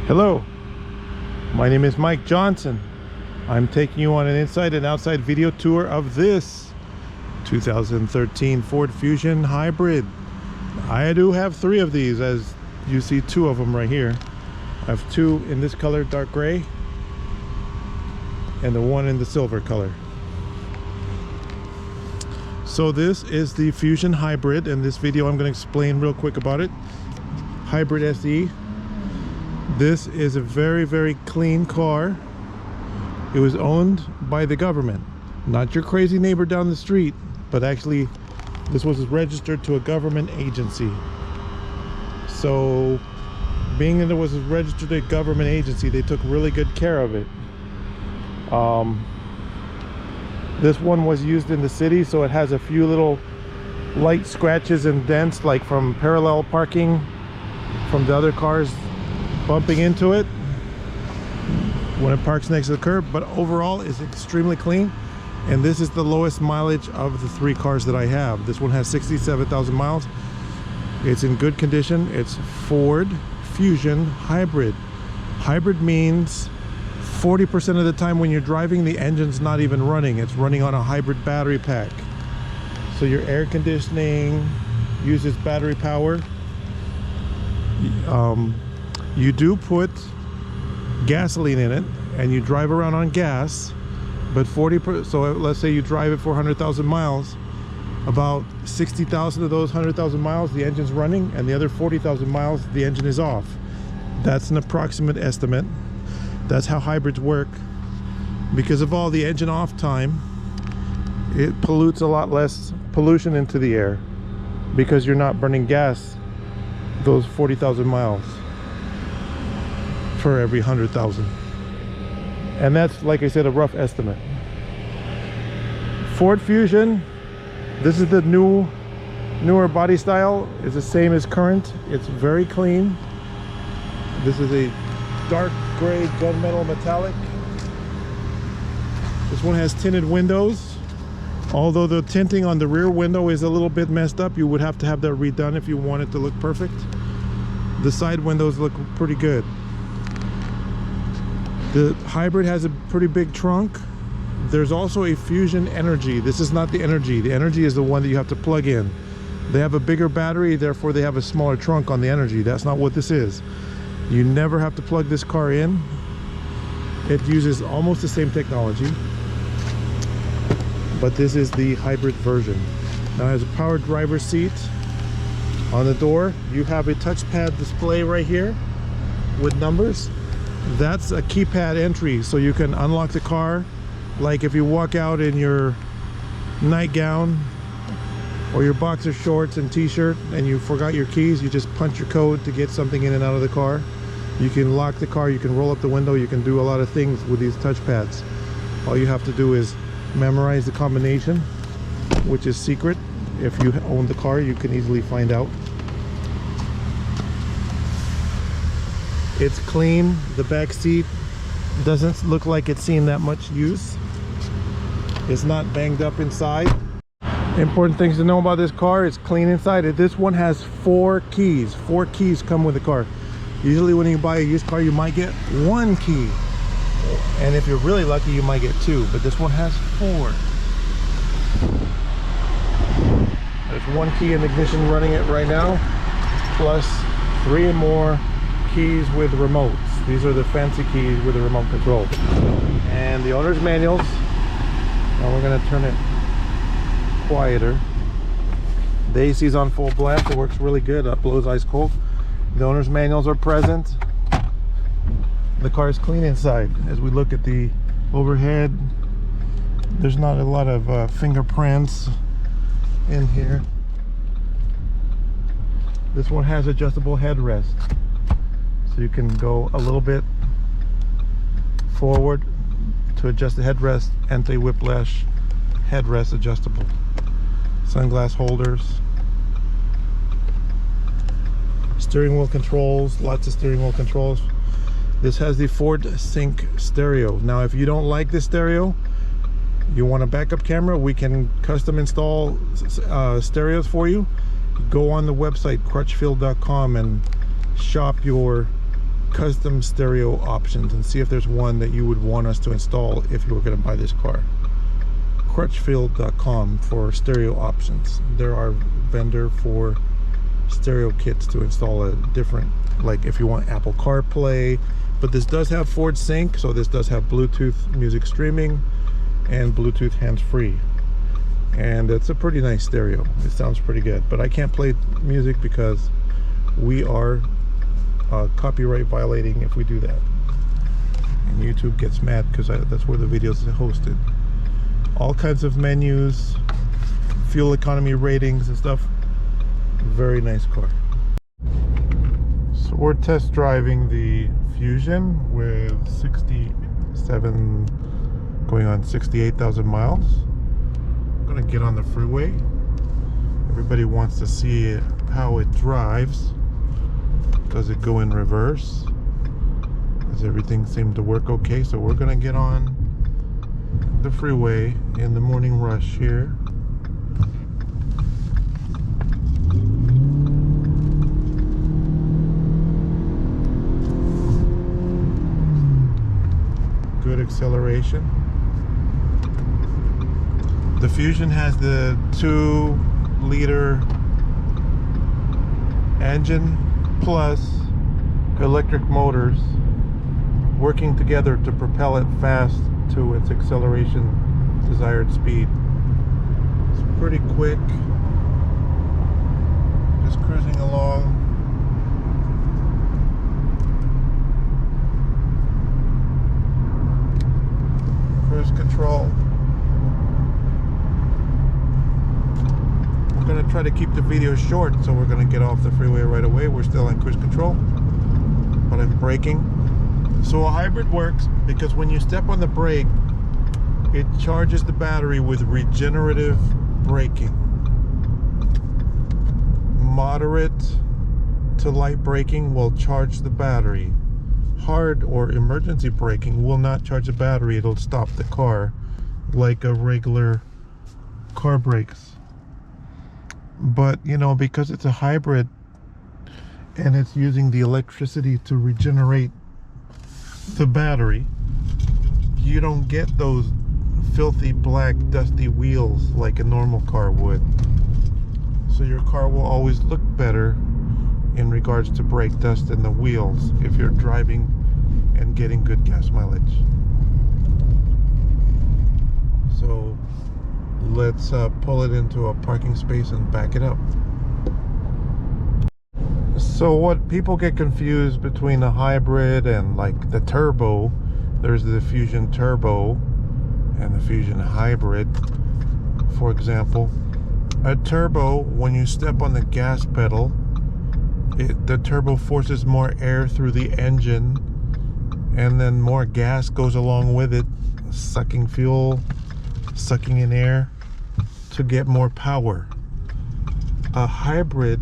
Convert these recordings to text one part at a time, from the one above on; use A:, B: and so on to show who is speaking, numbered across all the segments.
A: Hello, my name is Mike Johnson. I'm taking you on an inside and outside video tour of this 2013 Ford Fusion Hybrid. I do have three of these, as you see two of them right here. I have two in this color, dark gray, and the one in the silver color. So this is the Fusion Hybrid. In this video I'm going to explain real quick about it. Hybrid SE. This is a very clean car. It was owned by the government, not your crazy neighbor down the street, but actually this was registered to a government agency. So being that it was registered to a government agency, they took really good care of it. This one was used in the city, so it has a few little light scratches and dents, like from parallel parking from the other cars bumping into it when it parks next to the curb, but overall is extremely clean. And this is the lowest mileage of the three cars that I have. This one has 67,000 miles. It's in good condition. It's Ford Fusion Hybrid. Hybrid means 40% of the time when you're driving, the engine's not even running. It's running on a hybrid battery pack. So your air conditioning uses battery power. You do put gasoline in it and you drive around on gas, but so let's say you drive it for 100,000 miles, about 60,000 of those 100,000 miles the engine's running, and the other 40,000 miles the engine is off. That's an approximate estimate. That's how hybrids work. Because of all the engine off time, it pollutes a lot less pollution into the air, because you're not burning gas those 40,000 miles for every 100,000. And that's, like I said, a rough estimate. Ford Fusion, this is the newer body style. It's the same as current. It's very clean. This is a dark gray gunmetal metallic. This one has tinted windows. Although the tinting on the rear window is a little bit messed up, you would have to have that redone if you want it to look perfect. The side windows look pretty good. The hybrid has a pretty big trunk. There's also a Fusion Energy. This is not the Energy. The Energy is the one that you have to plug in. They have a bigger battery, therefore they have a smaller trunk on the Energy. That's not what this is. You never have to plug this car in. It uses almost the same technology, but this is the hybrid version. Now it has a power driver's seat. On the door you have a touchpad display right here with numbers. That's a keypad entry, so you can unlock the car. Like if you walk out in your nightgown or your boxer shorts and t-shirt and you forgot your keys, you just punch your code to get something in and out of the car. You can lock the car, you can roll up the window, you can do a lot of things with these touchpads. All you have to do is memorize the combination, which is secret. If you own the car, you can easily find out. It's clean. The back seat doesn't look like it's seen that much use. It's not banged up inside. Important things to know about this car: it's clean inside. This one has 4 keys. 4 keys come with the car. Usually when you buy a used car, you might get 1 key, and if you're really lucky you might get 2, but this one has 4. There's 1 key in the ignition running it right now, plus 3 more keys with remotes. These are the fancy keys with the remote control. And the owner's manuals. Now we're going to turn it quieter. The AC is on full blast. It works really good. Up blows ice cold. The owner's manuals are present. The car is clean inside. As we look at the overhead, there's not a lot of fingerprints in here. This one has adjustable headrest, so you can go a little bit forward to adjust the headrest. Anti-whiplash headrest adjustable. Sunglass holders. Steering wheel controls, lots of steering wheel controls. This has the Ford Sync stereo. Now if you don't like this stereo, you want a backup camera, we can custom install stereos for you. Go on the website crutchfield.com and shop your custom stereo options and see if there's one that you would want us to install if you were going to buy this car. Crutchfield.com for stereo options. There are vendor for stereo kits to install a different, like if you want Apple CarPlay, but this does have Ford Sync, so this does have Bluetooth music streaming and Bluetooth hands-free, and it's a pretty nice stereo. It sounds pretty good, but I can't play music because we are copyright violating if we do that, and YouTube gets mad because that's where the videos are hosted. All kinds of menus, fuel economy ratings and stuff. Very nice car. So we're test driving the Fusion with 67 going on 68,000 miles. I'm gonna get on the freeway. Everybody wants to see how it drives. Does it go in reverse? Does everything seem to work okay? So we're gonna get on the freeway in the morning rush here. Good acceleration. The Fusion has the 2-liter engine plus electric motors working together to propel it fast to its acceleration desired speed. It's pretty quick. Just cruising along. Cruise control. We're going to try to keep the video short, so we're going to get off the freeway right away. We're still on cruise control, but I'm braking. So a hybrid works because when you step on the brake, it charges the battery with regenerative braking. Moderate to light braking will charge the battery. Hard or emergency braking will not charge the battery. It'll stop the car like a regular car brakes. But you know, because it's a hybrid and it's using the electricity to regenerate the battery, you don't get those filthy black dusty wheels like a normal car would. So your car will always look better in regards to brake dust in the wheels if you're driving and getting good gas mileage. So let's pull it into a parking space and back it up. So what people get confused between a hybrid and like the turbo, there's the Fusion Turbo and the Fusion Hybrid. For example, a turbo, when you step on the gas pedal, the turbo forces more air through the engine, and then more gas goes along with it, sucking fuel, sucking in air to get more power. A hybrid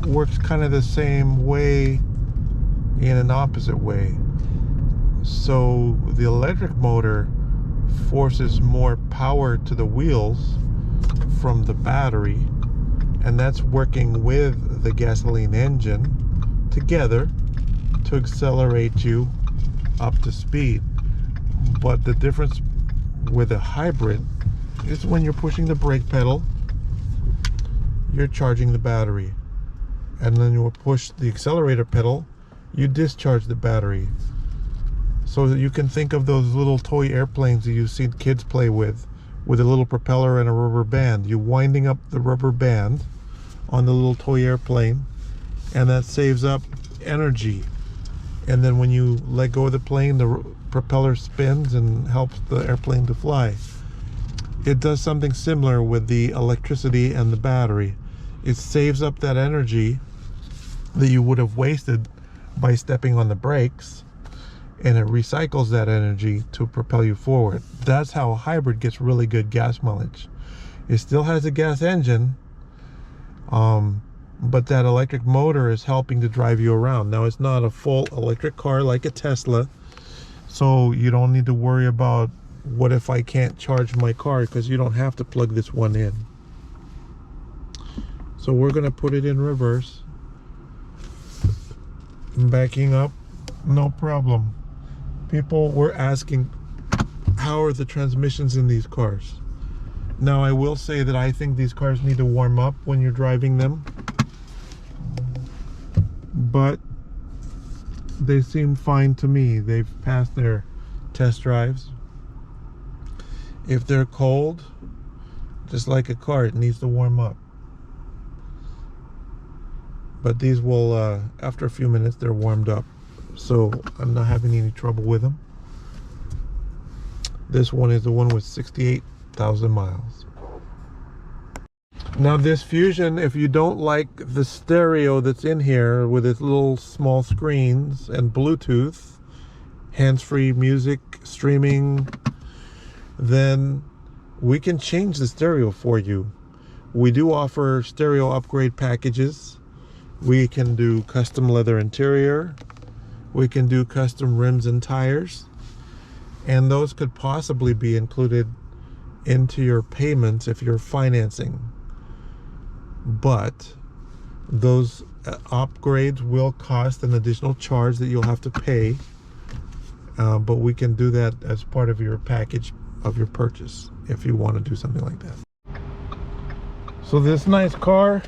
A: works kind of the same way in an opposite way. So the electric motor forces more power to the wheels from the battery, and that's working with the gasoline engine together to accelerate you up to speed. But the difference with a hybrid is when you're pushing the brake pedal, you're charging the battery, and then you push the accelerator pedal, you discharge the battery. So that you can think of those little toy airplanes that you've seen kids play with a little propeller and a rubber band. You're winding up the rubber band on the little toy airplane, and that saves up energy. And then when you let go of the plane, the propeller spins and helps the airplane to fly. It does something similar with the electricity and the battery. It saves up that energy that you would have wasted by stepping on the brakes, and it recycles that energy to propel you forward. That's how a hybrid gets really good gas mileage. It still has a gas engine, but that electric motor is helping to drive you around. Now, it's not a full electric car like a Tesla, so you don't need to worry about what if I can't charge my car, because you don't have to plug this one in. So we're going to put it in reverse. I'm backing up No problem. People were asking, how are the transmissions in these cars? Now, I will say that I think these cars need to warm up when you're driving them, but they seem fine to me. They've passed their test drives. If they're cold, just like a car, it needs to warm up. But these will, after a few minutes, they're warmed up. So I'm not having any trouble with them. This one is the one with 68,000 miles. Now this Fusion, if you don't like the stereo that's in here with its little small screens and Bluetooth, hands-free music streaming, then we can change the stereo for you. We do offer stereo upgrade packages. We can do custom leather interior. We can do custom rims and tires. And those could possibly be included into your payments if you're financing. But those upgrades will cost an additional charge that you'll have to pay. But we can do that as part of your package of your purchase if you want to do something like that. So this nice car,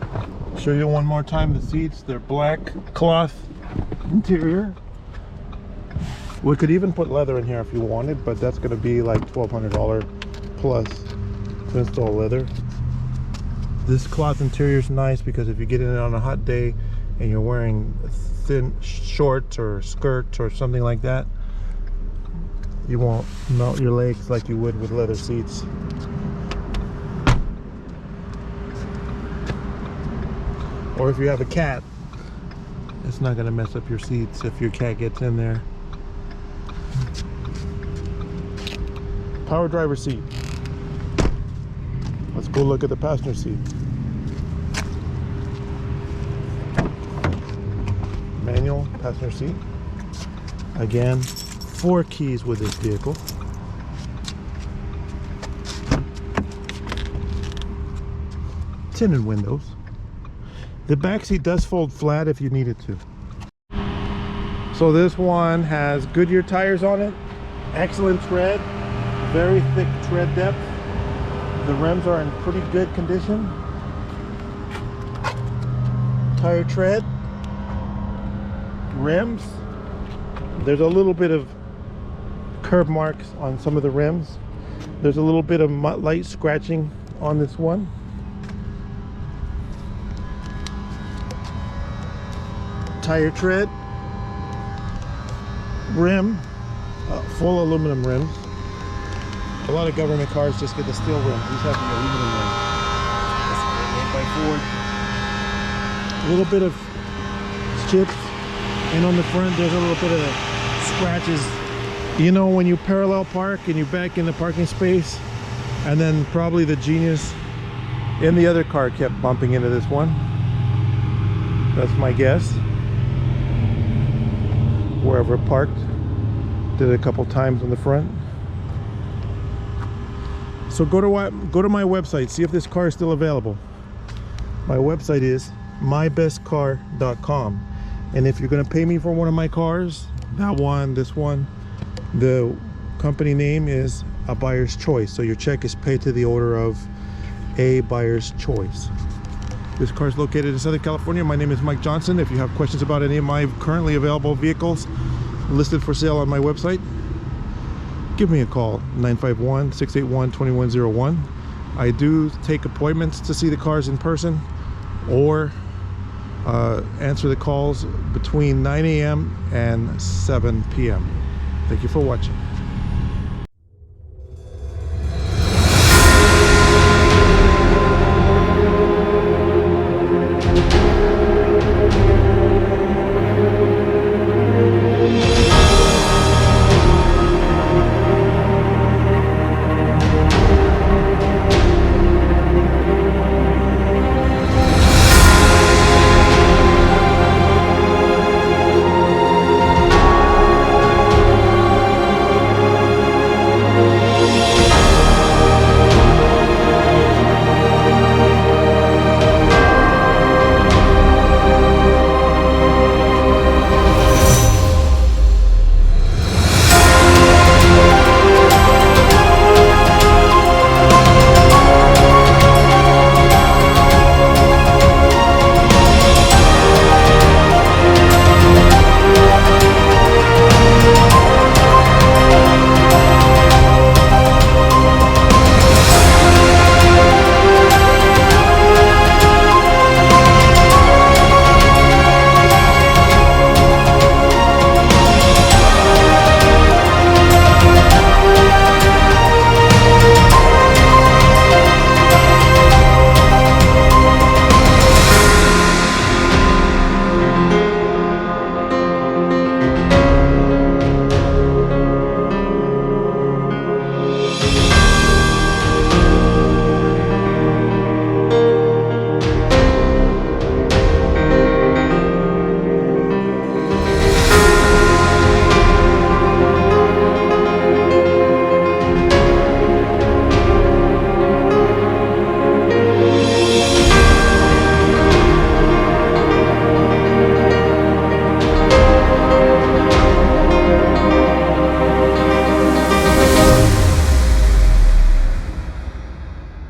A: I'll show you one more time the seats. They're black cloth interior. We could even put leather in here if you wanted, but that's going to be like $1,200 plus to install leather. This cloth interior is nice because if you get in it on a hot day and you're wearing thin shorts or skirts or something like that, you won't melt your legs like you would with leather seats. Or if you have a cat, it's not going to mess up your seats if your cat gets in there. Power driver seat. Let's go look at the passenger seat. Manual passenger seat. Again, 4 keys with this vehicle. Tinted windows. The back seat does fold flat if you need it to. So this one has Goodyear tires on it, excellent tread, very thick tread depth. The rims are in pretty good condition. Tire tread, rims. There's a little bit of curb marks on some of the rims. There's a little bit of light scratching on this one. Tire tread, rim, full aluminum rims. A lot of government cars just get the steel rims. These have the aluminum rims. That's made by Ford. A little bit of chips, and on the front there's a little bit of scratches. You know, when you parallel park and you back in the parking space, and then probably the Genius in the other car kept bumping into this one. That's my guess. Wherever it parked, did it a couple times on the front. So go to my website, see if this car is still available. My website is mybestcar.com, and if you're going to pay me for one of my cars, that one, this one, the company name is A Buyer's Choice, so your check is paid to the owner of A Buyer's Choice. This car is located in Southern California. My name is Mike Johnson. If you have questions about any of my currently available vehicles listed for sale on my website, give me a call, 951-681-2101. I do take appointments to see the cars in person or answer the calls between 9 a.m. and 7 p.m. Thank you for watching.